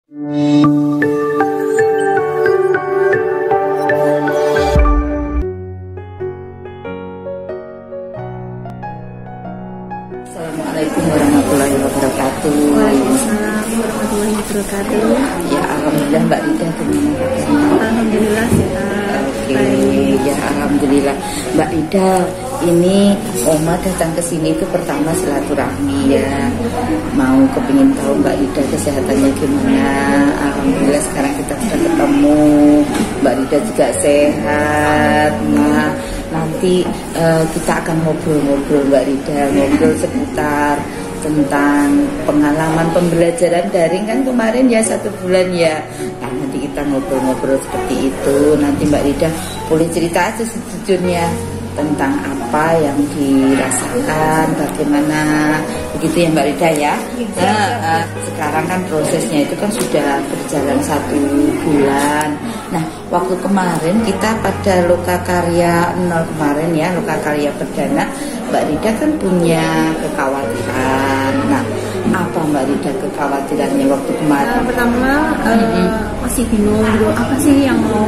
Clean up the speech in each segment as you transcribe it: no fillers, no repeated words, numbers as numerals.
Assalamualaikum warahmatullahi wabarakatuh. Waalaikumsalam warahmatullahi wabarakatuh. Ya, alhamdulillah Mbak Rida. Alhamdulillah sehat. Oke, ya alhamdulillah Mbak Rida. Ini Oma datang ke sini itu pertama silaturahmi ya. Mau kepingin tahu Mbak Rida kesehatannya gimana. Alhamdulillah sekarang kita sudah ketemu. Mbak Rida juga sehat. Nah, nanti kita akan ngobrol-ngobrol Mbak Rida, ngobrol seputar tentang pengalaman pembelajaran daring kan kemarin ya 1 bulan ya. Nah, nanti kita ngobrol-ngobrol seperti itu. Nanti Mbak Rida boleh cerita aja sejujurnya tentang apa yang dirasakan, bagaimana begitu ya Mbak Rida ya. Nah, sekarang kan prosesnya itu kan sudah berjalan 1 bulan. Nah, waktu kemarin kita pada Lokakarya 0 kemarin ya, Lokakarya perdana, Mbak Rida kan punya kekhawatiran. Nah, apa Mbak Rida kekhawatirannya waktu kemarin? Pertama masih bingung gitu, apa sih yang mau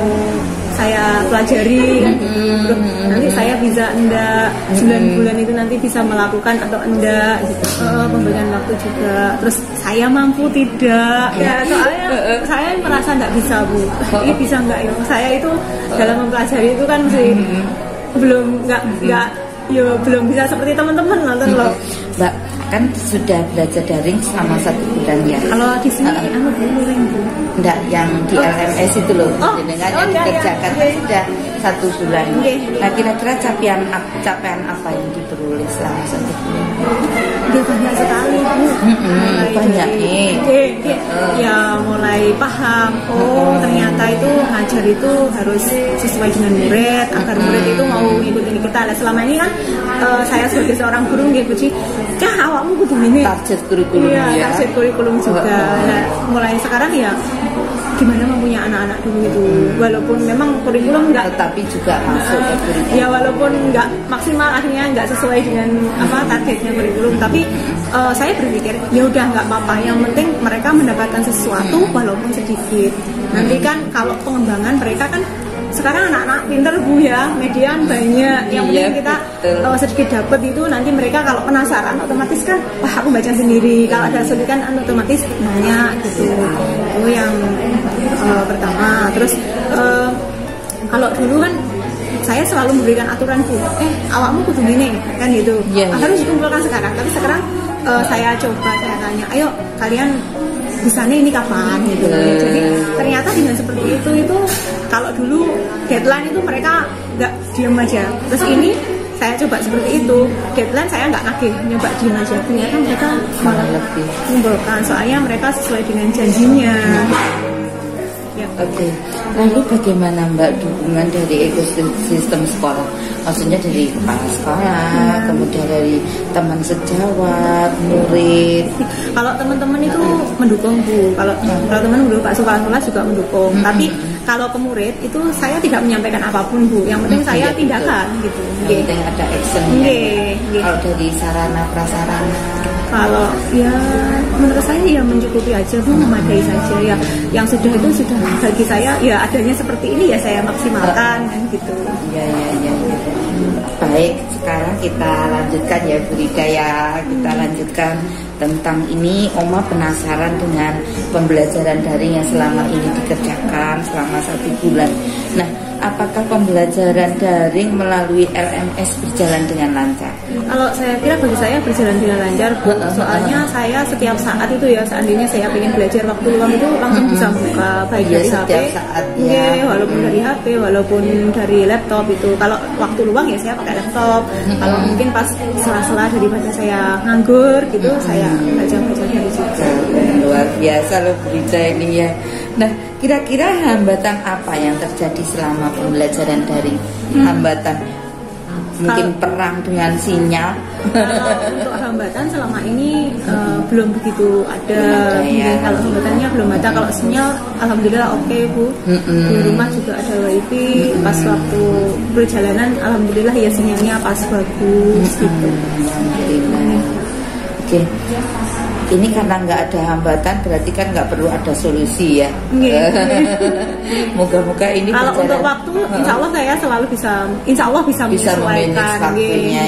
saya pelajari gitu. Nanti saya bisa enggak 9 bulan itu nanti bisa melakukan atau enggak gitu. Pemberian waktu juga. Terus saya mampu tidak ya, soalnya saya merasa enggak bisa Bu. Ini bisa enggak ya? Saya itu dalam mempelajari itu kan masih belum belum bisa seperti teman-teman nonton loh. Mbak kan sudah belajar daring selama 1 bulan ya. Kalau di sini daring Bu. Enggak, yang di LMS itu loh, dengan yang dikerjakan sudah 1 bulan. Nah, kira-kira capaian apa yang diperoleh selama 1 bulan? Dia banyak sekali Bu. Banyak nih. Ya mulai paham. Ternyata itu ngajar itu harus sesuai dengan murid, agar murid itu mau ngikutin kita. Nah, selama ini kan saya sebagai seorang guru ngikuti, awakmu kudu ini. Target kurikulum ya. Target kurikulum juga. Nah, mulai sekarang ya gimana mempunyai anak-anak dulu itu, walaupun memang kurikulum enggak, tapi juga masuk ke kurikulum ya walaupun enggak maksimal, akhirnya enggak sesuai dengan targetnya kurikulum, tapi saya berpikir ya udah enggak apa-apa, yang penting mereka mendapatkan sesuatu walaupun sedikit. Nanti kan kalau pengembangan mereka kan sekarang anak-anak pinter Bu ya, median banyak, yang penting kita sedikit dapat itu, nanti mereka kalau penasaran otomatis kan wah aku baca sendiri, kalau ada kesulitan otomatis banyak gitu. Itu yang pertama. Terus kalau dulu kan saya selalu memberikan aturan Bu, awakmu kudu gini kan gitu, harus dikumpulkan sekarang. Tapi sekarang saya coba, saya tanya, ayo kalian bisanya ini kapan gitu. Jadi ternyata dengan seperti itu kalau dulu deadline itu mereka nggak diam aja. Terus ini saya coba seperti itu, deadline saya nggak nagih, nyoba diam aja. Ternyata mereka malah lebih mengumpulkan, soalnya mereka sesuai dengan janjinya. Oke. Lalu bagaimana Mbak dukungan dari ekosistem sekolah? Maksudnya dari kepala sekolah, kemudian dari teman sejawat, murid. Kalau teman-teman itu mendukung Bu. Kalau teman dulu Pak Sekolah juga mendukung. Tapi kalau ke murid itu saya tidak menyampaikan apapun Bu. Yang penting saya tindakan gitu. Yang penting ada actionnya. Kalau dari sarana prasarana, kalau ya menurut saya ya mencukupi aja Bu, memadai saja ya. Yang sudah itu sudah bagi saya ya, adanya seperti ini ya saya maksimalkan kan gitu. Ya. Baik, sekarang kita lanjutkan ya Bu Rida ya. Kita lanjutkan tentang ini. Oma penasaran dengan pembelajaran daring yang selama ini dikerjakan selama 1 bulan. Nah, apakah pembelajaran daring melalui LMS berjalan dengan lancar? Kalau saya kira bagi saya berjalan dengan lancar Bu. Soalnya saya setiap saat itu ya, seandainya saya ingin belajar waktu luang itu langsung bisa buka, baik dari HP, walaupun dari HP, walaupun dari laptop itu. Kalau waktu luang ya saya pakai laptop. Kalau mungkin pas sela-sela daripada saya nganggur gitu, saya baca-baca dari situ. Luar biasa loh Bu Rida ini ya. Nah, kira-kira hambatan apa yang terjadi selama pembelajaran daring? Hambatan mungkin perang dengan sinyal. Untuk hambatan selama ini belum begitu ada. Kalau hambatannya belum ada. Kalau sinyal alhamdulillah oke Bu. Di rumah juga ada wifi. Pas waktu perjalanan alhamdulillah ya sinyalnya pas bagus gitu. Alhamdulillah. Oke. ini karena nggak ada hambatan berarti kan nggak perlu ada solusi ya. Moga-moga ini kalau untuk waktu insya Allah saya selalu insya Allah bisa menyesuaikan waktunya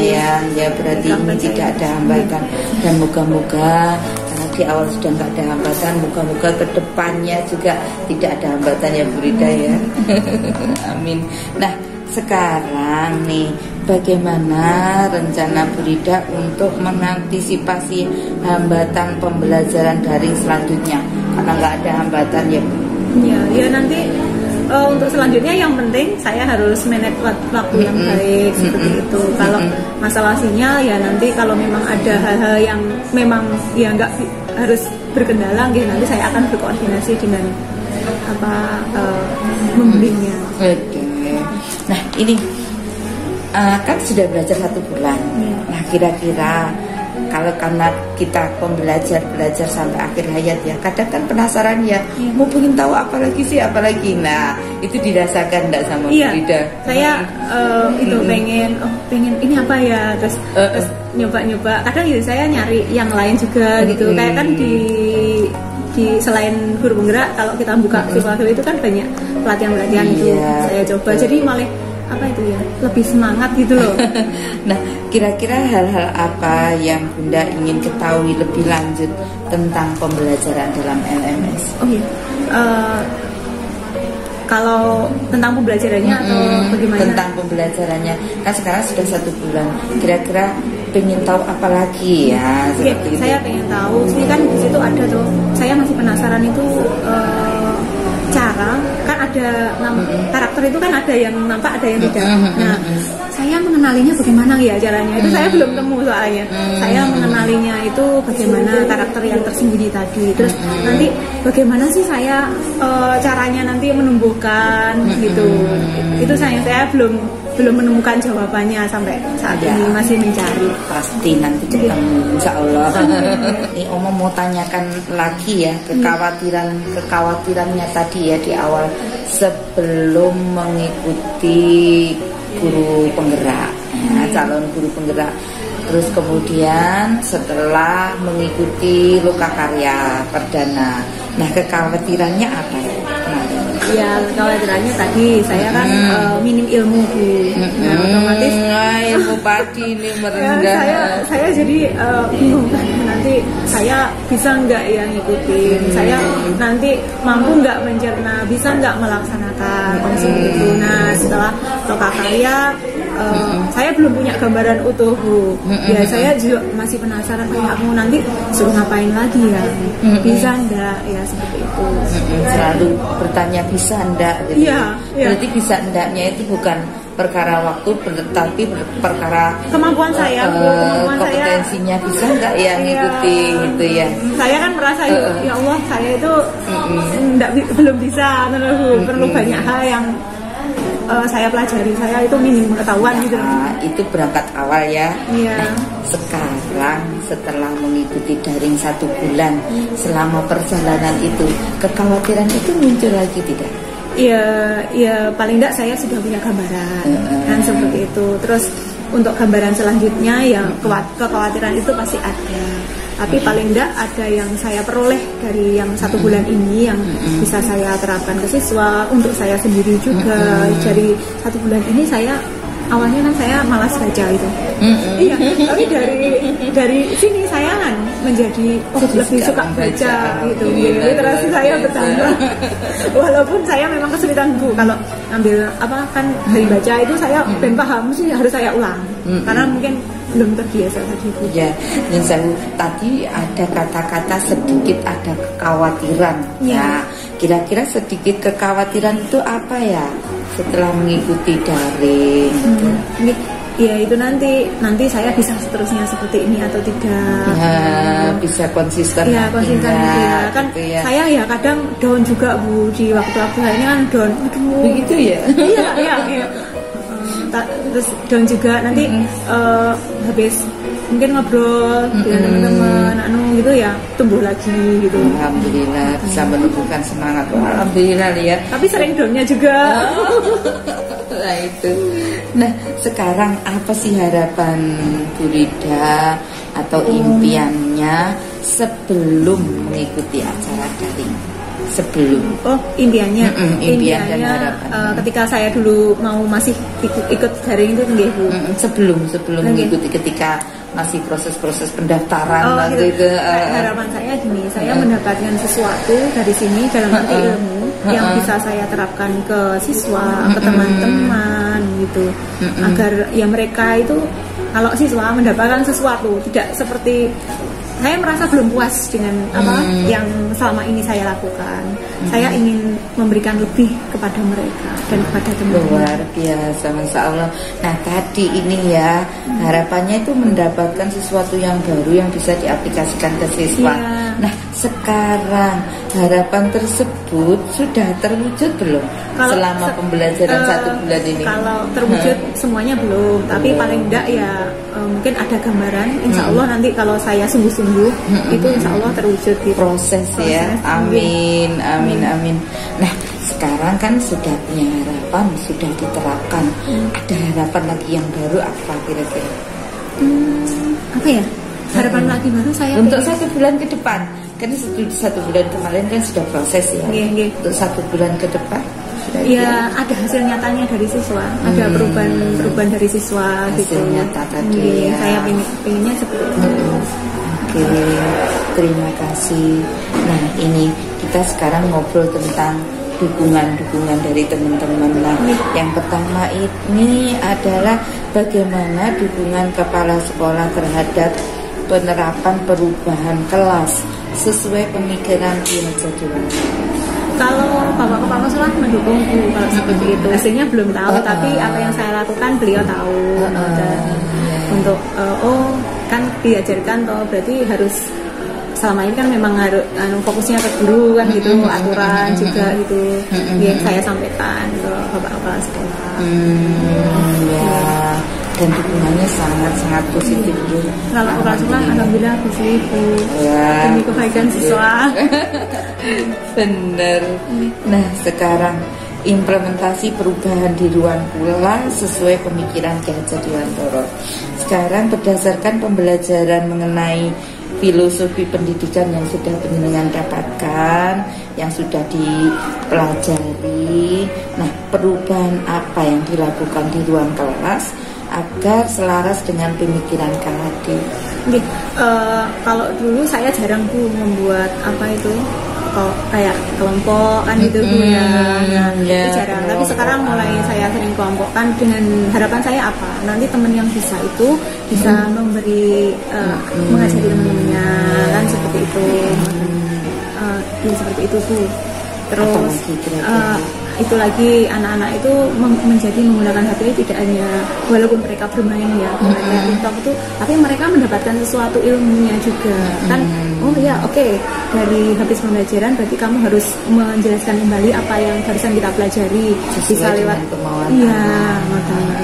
ya berarti ini tidak ada hambatan dan moga-moga karena di awal sudah nggak ada hambatan, moga-moga kedepannya juga tidak ada hambatan ya Bu Rida ya. Amin. Nah sekarang nih, bagaimana rencana Bu Rida untuk mengantisipasi hambatan pembelajaran daring selanjutnya? Karena nggak ada hambatan ya Bu. Ya nanti untuk selanjutnya yang penting saya harus manage waktu yang baik seperti itu. Kalau masalah sinyal ya nanti kalau memang ada hal-hal yang memang ya nggak harus berkendala, gitu, nanti saya akan berkoordinasi dengan membimbingnya. Nah ini kan sudah belajar 1 bulan. Nah kira-kira kalau karena kita belajar sampai akhir hayat ya, kadang kan penasaran ya, mau pengen tahu apalagi. Nah itu dirasakan enggak sama Bu Rida? Saya itu pengen ini apa ya, terus nyoba-nyoba. Kadang gitu saya nyari yang lain juga gitu. Kayak kan di selain guru penggerak, kalau kita buka siswa itu kan banyak pelatihan itu saya coba. Jadi malah lebih semangat gitu loh. Nah kira-kira hal-hal apa yang Bunda ingin ketahui lebih lanjut tentang pembelajaran dalam LMS? Kalau tentang pembelajarannya atau bagaimana? Tentang pembelajarannya, kan sekarang sudah 1 bulan. Kira-kira pengen tahu apa lagi ya? Saya pengen tahu. Ini kan di situ ada tuh. Saya masih penasaran itu cara kan ada karakter itu kan ada yang nampak ada yang tidak. Nah saya mengenalinya bagaimana ya caranya itu saya belum temu soalnya. Saya mengenalinya itu bagaimana karakter yang tersembunyi tadi. Terus nanti bagaimana sih saya caranya nanti menumbuhkan gitu. Itu saya belum menemukan jawabannya sampai saat ini, masih mencari. Pasti nanti ketemu insya Allah. Ini Oma mau tanyakan lagi ya kekhawatirannya tadi ya di awal sebelum mengikuti guru penggerak calon guru penggerak, terus kemudian setelah mengikuti Lokakarya Perdana. Nah kekhawatirannya apa ya? Ya kekhawatirannya tadi saya kan minim ilmu Bu. Nah otomatis ilmu padi ini merendah. Saya jadi bingung nanti saya bisa nggak ya ngikutin, saya nanti mampu nggak mencerna, bisa nggak melaksanakan seperti itu. Nah setelah Lokakarya saya belum punya gambaran utuh Bu. Ya saya juga masih penasaran aku nanti suruh ngapain lagi ya, bisa nggak ya seperti itu. Selalu bertanya bisa enggak gitu. Berarti bisa enggaknya itu bukan perkara waktu tapi perkara kemampuan saya, kompetensinya saya, bisa enggak ya ngikuti gitu ya. Saya kan merasa ya Allah saya itu belum bisa, perlu banyak hal yang saya pelajari, saya itu minim pengetahuan gitu. Itu berangkat awal ya. Nah, sekarang setelah mengikuti daring 1 bulan, selama perjalanan itu kekhawatiran itu muncul lagi tidak? Ya paling enggak saya sudah punya gambaran kan seperti itu. Terus untuk gambaran selanjutnya ya kekhawatiran itu pasti ada. Tapi paling enggak ada yang saya peroleh dari yang 1 bulan ini yang bisa saya terapkan ke siswa, untuk saya sendiri juga. Dari 1 bulan ini saya awalnya kan saya malas baca itu. Iya, tapi dari sini saya kan menjadi lebih suka baca gitu. Literasi saya bertambah. Walaupun saya memang kesulitan Bu kalau ambil dari baca itu saya ben paham sih harus saya ulang. Karena mungkin belum terbiasa tadi Bu. Ya, tadi ada kata-kata sedikit ada kekhawatiran. Ya, kira-kira sedikit kekhawatiran itu apa ya setelah mengikuti daring? Ya itu nanti saya bisa seterusnya seperti ini atau tidak. Bisa konsisten. Ya konsisten ya kan gitu ya. Saya ya kadang down juga Bu di waktu-waktu saya ini kan down. Begitu ya? Iya. Terus down juga nanti habis mungkin ngobrol dengan teman-teman gitu ya tumbuh lagi gitu. Alhamdulillah bisa menumbuhkan semangat. Alhamdulillah ya. Tapi sering downnya juga. Nah itu. Nah sekarang apa sih harapan Bu Rida atau impiannya sebelum mengikuti acara daring. Sebelum. Oh, impiannya. Impian dan harapan. Ketika saya dulu mau masih ikut daring itu nggih, Bu. Sebelum mengikuti, ketika masih proses pendaftaran gitu. Harapan saya gini, saya mendapatkan sesuatu dari sini dalam arti ilmu yang bisa saya terapkan ke siswa, ke teman-teman gitu. Agar ya mereka itu, kalau siswa mendapatkan sesuatu, tidak seperti saya merasa belum puas dengan apa yang selama ini saya lakukan. Saya ingin memberikan lebih kepada mereka dan kepada teman-teman. Luar biasa, Masya Allah. Nah tadi ini ya, harapannya itu mendapatkan sesuatu yang baru yang bisa diaplikasikan ke siswa. Nah sekarang harapan tersebut sudah terwujud belum? Selama pembelajaran 1 bulan ini? Kalau terwujud semuanya belum, tapi paling enggak ya mungkin ada gambaran. Insya Allah nanti kalau saya sungguh-sungguh itu insya Allah terwujud gitu. Proses ya, amin. Nah sekarang kan sudah punya harapan, sudah diterapkan. Ada harapan lagi yang baru apa kira-kira? Apa ya? Harapan lagi baru saya untuk 1 bulan ke depan. Kan 1 bulan kemarin kan sudah proses ya. Untuk 1 bulan ke depan ya ada hasil nyatanya dari siswa, ada perubahan dari siswa hasil gitu. Nyata tadi ya. Saya pengennya seperti itu. Oke, terima kasih. Nah ini kita sekarang ngobrol tentang dukungan dari teman-teman. Nah yang pertama ini adalah bagaimana dukungan kepala sekolah terhadap penerapan perubahan kelas sesuai pemikiran kinerja dewan. Kalau Bapak Kepala Sekolah mendukung kalau seperti itu, hasilnya belum tahu, tapi apa yang saya lakukan beliau tahu. Untuk kan diajarkan toh, berarti harus selama ini kan memang harus fokusnya ke guru kan gitu, aturan juga gitu, yang saya sampaikan ke Bapak Kepala Sekolah. Dan dukungannya sangat positif Bu. Kalau Kepala Sekolah alhamdulillah positif Bu. Demi kebaikan siswa. Bener. Nah sekarang implementasi perubahan di ruang kelas sesuai pemikiran Ki Hajar Dewantara. Sekarang berdasarkan pembelajaran mengenai filosofi pendidikan yang sudah penjenengan dapatkan, yang sudah dipelajari. Nah perubahan apa yang dilakukan di ruang kelas agar selaras dengan pemikiran Kang Adi? Kalau dulu saya jarang Bu membuat apa itu kayak kelompok kan gitu Bu ya. Itu jarang. Tapi sekarang mulai saya sering kelompokkan dengan harapan saya apa? Nanti teman yang bisa itu bisa memberi mengajari teman-temannya kan seperti itu. Ya seperti itu Bu. Terus itu lagi anak-anak itu menjadi menggunakan HP tidak hanya walaupun mereka bermain ya menggunakan TikTok itu, tapi mereka mendapatkan sesuatu ilmunya juga kan. Dari habis pembelajaran berarti kamu harus menjelaskan kembali apa yang barusan kita pelajari. Bisa lewat kemauan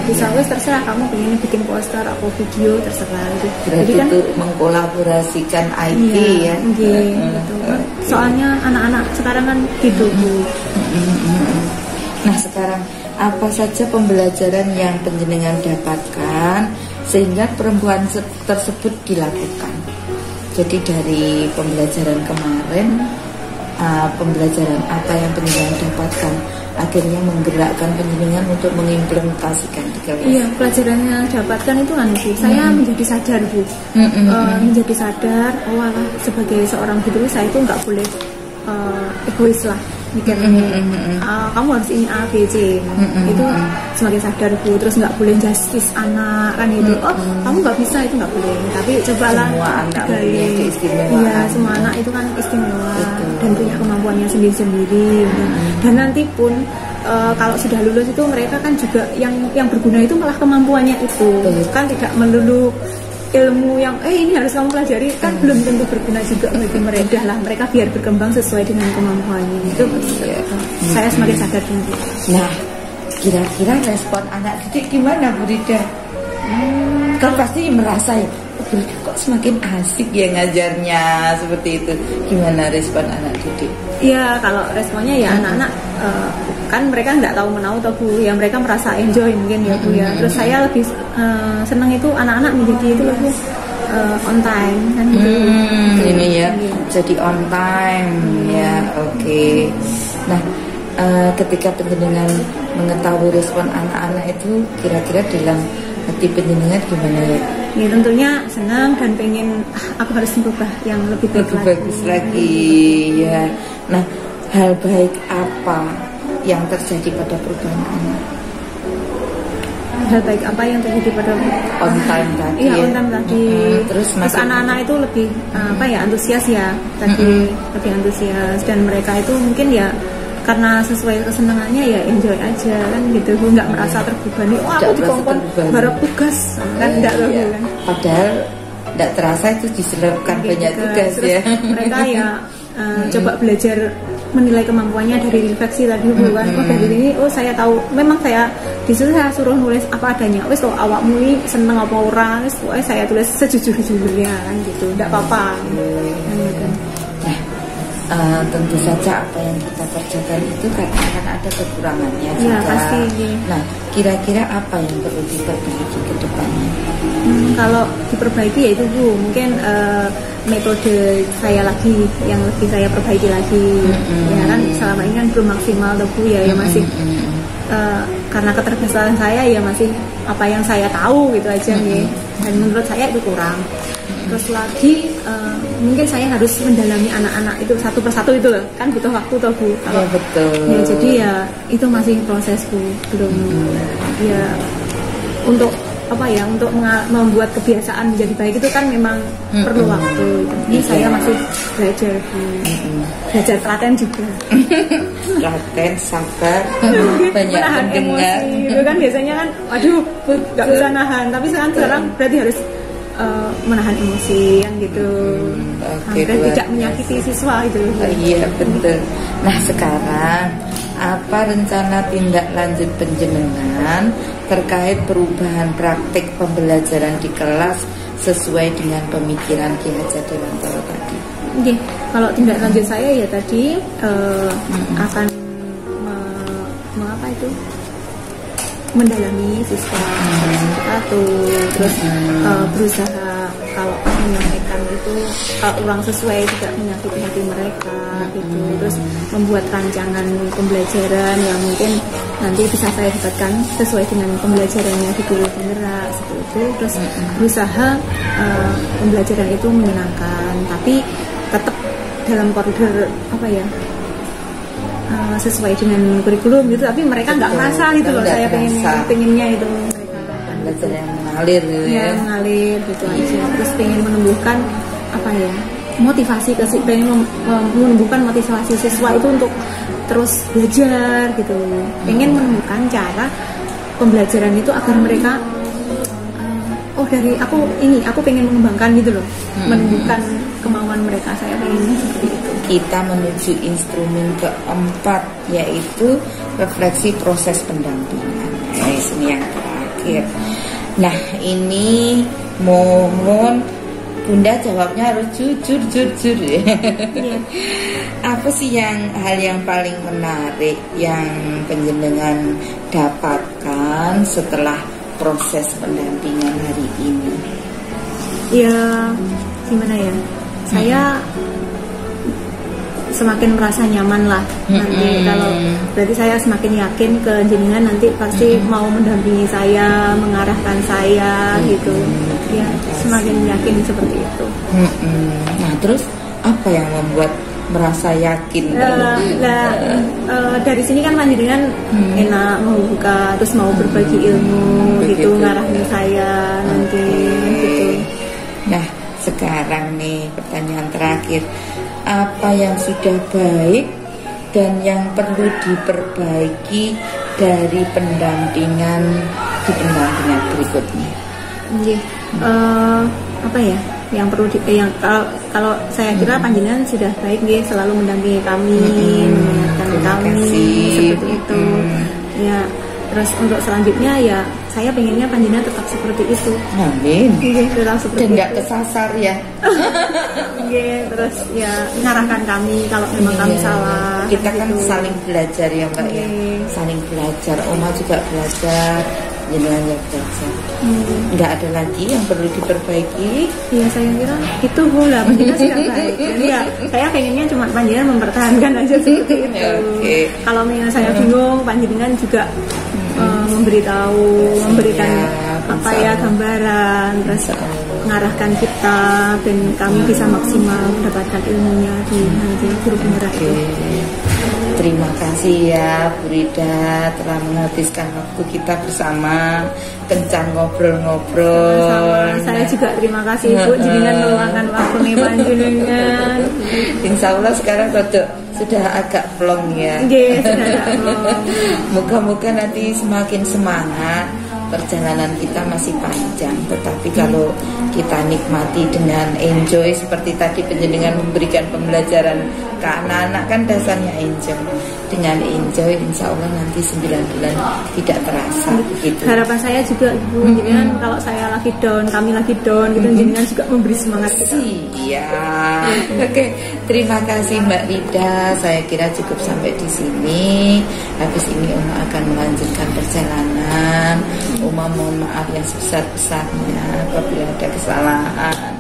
bisa terserah kamu pengen bikin poster atau video terserah gitu. Jadi kan itu mengkolaborasikan IT ya. Gitu. Soalnya anak-anak sekarang kan gitu Bu. Nah sekarang apa saja pembelajaran yang penjenengan dapatkan sehingga perempuan tersebut dilakukan? Jadi dari pembelajaran kemarin, pembelajaran apa yang penjenengan dapatkan akhirnya menggerakkan penjenengan untuk mengimplementasikan di kelas? Iya, pelajaran yang dapatkan itu kan Bu, saya menjadi sadar Bu, menjadi sadar, sebagai seorang guru saya itu nggak boleh egois lah mikirnya. Kamu harus ini A, B, C itu semakin sadar Bu. Terus nggak boleh justice anak kan itu. Kamu nggak bisa, itu nggak boleh. Tapi cobalah semua anak memiliki keistimewaan. Iya, semua anak itu kan istimewa dan punya kemampuannya sendiri-sendiri. Dan nanti pun kalau sudah lulus itu mereka kan juga yang berguna itu malah kemampuannya itu. Kan tidak melulu ilmu yang ini harus kamu pelajari kan belum tentu berguna juga bagi mereka lah. Mereka biar berkembang sesuai dengan kemampuannya itu. Saya semakin sadar juga. Nah, kira-kira respon anak didik gimana Bu Rida? Kan pasti merasa ya, kok semakin asik ya ngajarnya seperti itu. Gimana respon anak didik? Ya kalau responnya ya anak-anak kan mereka nggak tahu menau atau Bu ya, mereka merasa enjoy mungkin ya Bu ya. Terus saya lebih senang itu anak-anak menjadi itu loh Bu, on time kan gitu. Ini ya, jadi on time ya, oke. Nah, ketika penjenengan mengetahui respon anak-anak itu, kira-kira dalam hati penjenengan gimana ya? Ya tentunya senang dan pengen aku harus berubah yang lebih baik lagi. Bagus lagi ya. Nah, hal baik apa yang terjadi pada perubahan anak? Hal baik apa yang terjadi pada On time tadi? Iya, ya? on time tadi. Terus anak-anak itu lebih antusias ya tadi, lebih antusias, dan mereka itu mungkin ya karena sesuai kesenangannya ya enjoy aja kan gitu, nggak merasa terbebani. Oh aku dikongkon barep tugas kan, enggak loh kan. Padahal nggak terasa itu diselipkan banyak tugas ya. Mereka ya coba belajar menilai kemampuannya dari refleksi tadi bukan. Oh dari ini, oh saya tahu, memang saya disitu saya suruh nulis apa adanya. Wes kalau awakmu ini seneng apa orang, wes saya tulis sejujur-jujurnya kan gitu, nggak apa-apa. Tentu saja apa yang kita kerjakan itu karena akan ada kekurangannya juga. Ya, pasti. Nah, kira-kira apa yang perlu diperbaiki ke depannya? Kalau diperbaiki ya itu Bu, mungkin metode saya lagi yang lebih saya perbaiki lagi. Ya kan selama ini kan belum maksimal tuh Bu ya, masih karena keterbatasan saya ya masih apa yang saya tahu gitu aja nih. Dan menurut saya itu kurang. Terus lagi mungkin saya harus mendalami anak-anak itu satu persatu itu loh, kan butuh waktu toh Bu. Kalau betul. Ya jadi ya itu masih prosesku, belum ya untuk apa ya, untuk membuat kebiasaan menjadi baik itu kan memang perlu waktu. Ini saya masih belajar Bu. Belajar telaten juga. Telaten, sabar, banyak menahan mendengar. Emosi itu kan biasanya kan, waduh nggak bisa nahan, tapi sekarang berarti harus menahan emosi yang gitu, hampir tidak menyakiti siswa itu. Iya betul. Nah sekarang apa rencana tindak lanjut penjenengan terkait perubahan praktik pembelajaran di kelas sesuai dengan pemikiran Ki Hajar Dewantara tadi? Oke, kalau tindak lanjut saya ya tadi akan mendalami siswa satu, terus berusaha kalau menyampaikan itu kurang sesuai tidak menyakiti hati mereka gitu, terus membuat rancangan pembelajaran yang mungkin nanti bisa saya dapatkan sesuai dengan pembelajarannya di guru penggerak seperti itu, terus berusaha pembelajaran itu menyenangkan tapi tetap dalam koridor apa ya, sesuai dengan kurikulum gitu, tapi mereka nggak merasa gitu loh. Saya pengennya itu mereka belajar yang mengalir gitu ya, mengalir gitu aja. Terus pengen menumbuhkan apa ya, motivasi pengen menumbuhkan motivasi siswa itu untuk terus belajar gitu. Pengen menemukan cara pembelajaran itu agar mereka dari aku pengen mengembangkan gitu loh, menumbuhkan kemauan mereka. Saya pengen seperti itu. Kita menuju instrumen keempat, yaitu refleksi proses pendampingan. Ini yang terakhir. Nah ini mohon Bunda jawabnya harus jujur ya. Apa sih hal yang paling menarik yang penjenengan dapatkan setelah proses pendampingan hari ini? Ya gimana ya, saya semakin merasa nyaman lah nanti kalau berarti saya semakin yakin ke jenengan nanti pasti mau mendampingi saya, mengarahkan saya gitu ya, semakin yakin seperti itu. Nah terus apa yang membuat merasa yakin? Dari sini kan panjenengan enak mau buka, terus mau berbagi ilmu gitu, ngarahin saya nanti gitu. Nah sekarang nih pertanyaan terakhir, apa yang sudah baik dan yang perlu diperbaiki dari pendampingan di pendampingan berikutnya? Apa ya yang perlu kalau saya kira panjenengan sudah baik nih, selalu mendampingi kami, mengingatkan kami seperti itu ya. Terus untuk selanjutnya ya saya pengennya panjenengan tetap seperti itu. Amin. Tetap seperti dan nggak kesasar ya. Terus ya mengarahkan kami kalau memang kami salah. Kita kan saling belajar ya Mbak ya, saling belajar. Oma juga belajar, jenengan yang biasa. Nggak ada lagi yang perlu diperbaiki. Iya, saya kira itu bola panjenengan sudah baik. Jadi ya saya pengennya cuma panjenengan mempertahankan aja seperti itu. Okay. Kalau misalnya saya bingung, panjenengan juga memberitahu, memberikan apa ya gambaran, terus mengarahkan kita dan kami bisa maksimal mendapatkan ilmunya di guru penggerak itu. Terima kasih ya Bu Rida telah menghabiskan waktu kita bersama, kencang ngobrol-ngobrol. Sama, saya juga terima kasih Bu jenengan meluangkan waktu nih panjenengan. Insya Allah sekarang sudah agak plong ya. Yes, sudah agak plong. Moga-moga nanti semakin semangat. Perjalanan kita masih panjang, tetapi kalau kita nikmati dengan enjoy seperti tadi penjenengan memberikan pembelajaran ke anak-anak kan dasarnya enjoy. Dengan enjoy insya Allah nanti 9 bulan tidak terasa begitu. Harapan saya juga Ibu, jenengan kalau saya lagi down, kami lagi down, gitu jenengan juga memberi semangat kita. Iya. Oke, terima kasih Mbak Rida. Saya kira cukup sampai di sini. Habis ini Uma akan melanjutkan perjalanan. Uma mohon maaf yang sebesar-besarnya apabila ada kesalahan.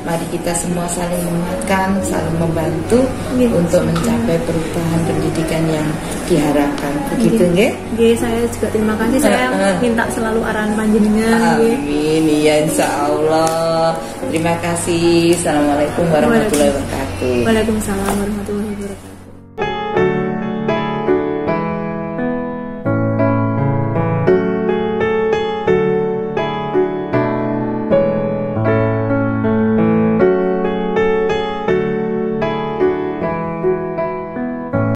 Mari kita semua saling menguatkan, saling membantu untuk mencapai perubahan pendidikan yang diharapkan. Begitu nggih? Nggih, saya juga terima kasih. Saya minta selalu arahan panjenengan. Amin. Ya insyaallah. Terima kasih. Assalamualaikum warahmatullahi wabarakatuh. Waalaikumsalam warahmatullahi wabarakatuh.